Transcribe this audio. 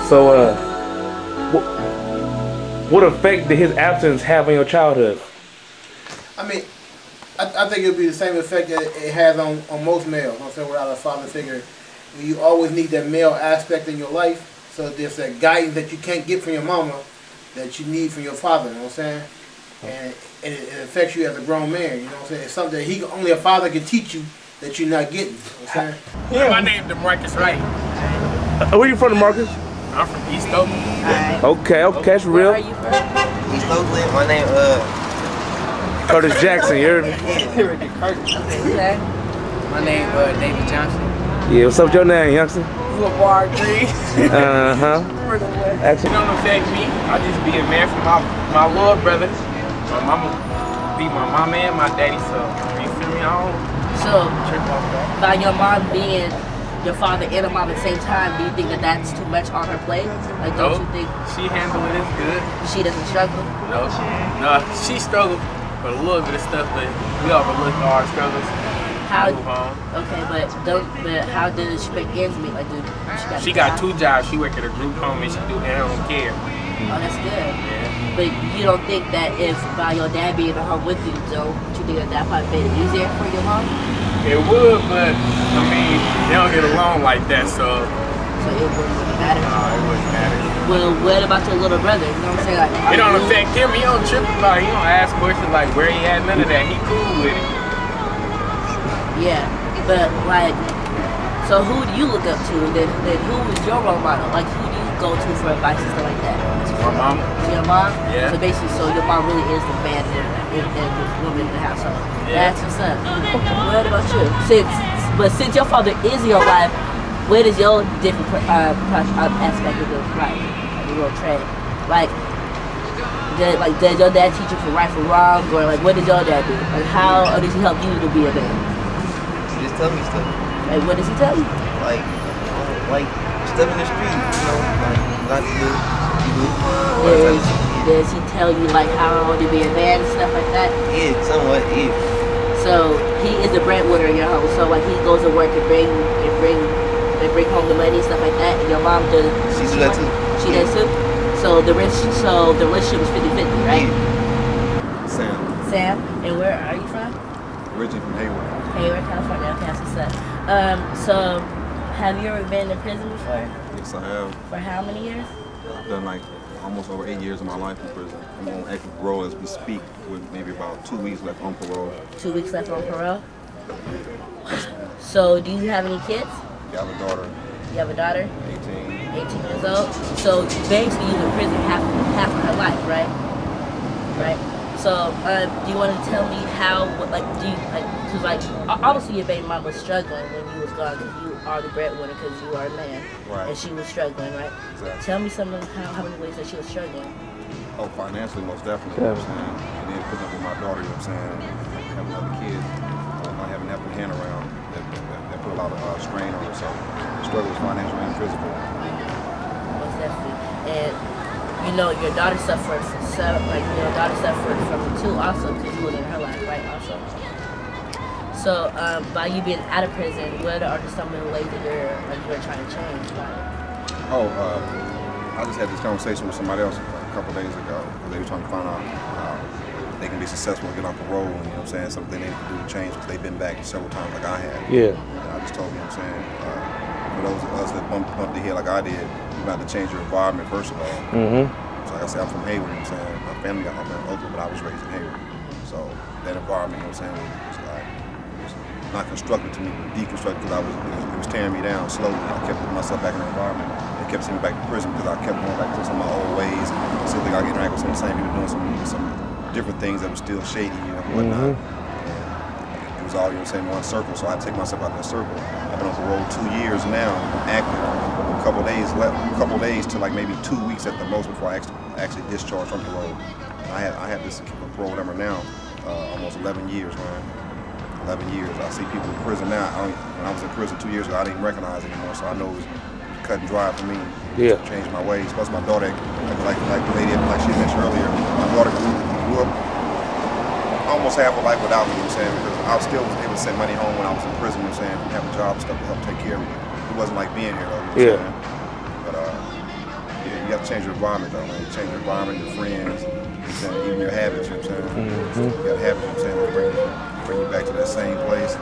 So, what effect did his absence have on your childhood? I mean, I think it would be the same effect that it has on most males. I'm saying without a father figure, you always need that male aspect in your life. So there's that guidance that you can't get from your mama that you need from your father. You know what I'm saying? And it affects you as a grown man. You know what I'm saying? It's something that only a father can teach you that you're not getting. You know what I'm saying? Yeah. My name's DeMarcus Wright. Where you from, DeMarcus? I'm from East Oakland. Okay, that's real. Where are you from? East Oakland. My name Curtis Jackson, you heard me? Okay. My name David Johnson. Yeah, what's up with your name, youngster? Lamar Green. Actually, It don't affect me. I just be a man for my little brother. My mama be my mama and my daddy, so you feel me? I don't trip off that. By your mom being your father and a mom at the same time, do you think that that's too much on her plate? Like, don't you think She handle it as good. she doesn't struggle? No, she struggled with a little bit of stuff, but we overlook all our struggles. How? Move on. Okay, but how does she make ends meet? Like, She got 2 jobs. She work at a group home and she do animal care. Oh, that's good. Yeah. But you don't think that if by your dad being at home with you, don't you think that probably made it easier for your mom? It would, but I mean, they don't get along like that, so. So it wouldn't matter. No, it wouldn't matter. Well, what about your little brother? You know what I'm saying? Like, It don't affect him. He don't trip about it. He don't ask questions like where he at, none of that. He cool with it. Yeah, but like, so who do you look up to? Then who is your role model? Like, who do you go to for advice and stuff like that? My mom. Your mom? Yeah. So basically, so your mom really is the man and the woman in the household. Yeah. That's what's up. What about you? Since your father is in your life, where does your different aspect of the life, like your real trade? Like, does your dad teach you for right or wrong, or like what did your dad do? Like how does he help you to be a man? He just tell me stuff. Like what does he tell you? Like stuff in the street, you know, like not to do. Does he tell you like how to be a man and stuff like that? Yeah, somewhat, yeah. So he is the breadwinner in your home. So like he goes to work and bring home the money and stuff like that, and your mom does. She do that too. She does too. So the relationship is 50-50, right? Yeah. Sam, and where are you from? Originally from Hayward. Hayward, California. Okay, that's what's up. So have you ever been in prison before? Yes, I have. For how many years? I've done like almost over 8 years of my life in prison. I'm on active parole as we speak, with maybe about 2 weeks left on parole. 2 weeks left on parole. So do you have any kids? I have a daughter, You have a daughter? 18. 18 years old. So basically you're in prison half of her life, right? Right. So do you want to tell me how, because obviously your baby mom was struggling when you was gone because you are the breadwinner because you are a man. Right. And she was struggling, right? Exactly. Tell me some of how many ways that she was struggling. Oh, financially, most definitely, you know what I'm saying? And then putting up with my daughter, you know what I'm saying? Having other kids, not having that hand around, that put a lot of strain on her. So the struggle was financial and physical. Most definitely. And you know, your daughter suffered from it too, also, because you were in her life, right? Also. So, by you being out of prison, what are some of the ways that you're trying to change? Oh, I just had this conversation with somebody else a couple of days ago. They were trying to find out how they can be successful and get on parole, and you know what I'm saying, something they need to do to change because they've been back several times like I have. Yeah. And I just told them, you know what I'm saying, for those of us that bumped the head like I did, you have to change your environment first of all. Mm-hmm. So like I said, I'm from Hayward, you know what I'm saying, my family got home in Oakland, but I was raised in Hayward. So that environment, you know what I'm saying, was not constructive to me, but deconstructed because it was tearing me down slowly. I kept putting myself back in the environment. It kept sending me back to prison because I kept going back to some of my old ways. Still think I get interact with some of the same people doing some different things that were still shady and whatnot. And it was all, you know what I'm saying, one circle, so I had to take myself out of that circle. I've been on parole 2 years now, active. A couple of days to like maybe 2 weeks at the most before I actually discharged from parole. I had this parole number now, almost 11 years, man. 11 years. I see people in prison now. When I was in prison 2 years ago, I didn't even recognize it anymore, so I know it was cut and dry for me. Yeah. To change my ways. Plus my daughter, like the lady, like she mentioned earlier, my daughter grew up almost half her life without me, you know what I'm saying? Because I still was able to send money home when I was in prison, you know what I'm saying? Have a job and stuff to help take care of me. It wasn't like being here though, you know what I'm saying? But you got to change your environment though, man. You change your environment, your friends, you know what I'm saying, even your habits, you know what I'm saying. You got habits, you know what I'm saying, that bring you back to that same place.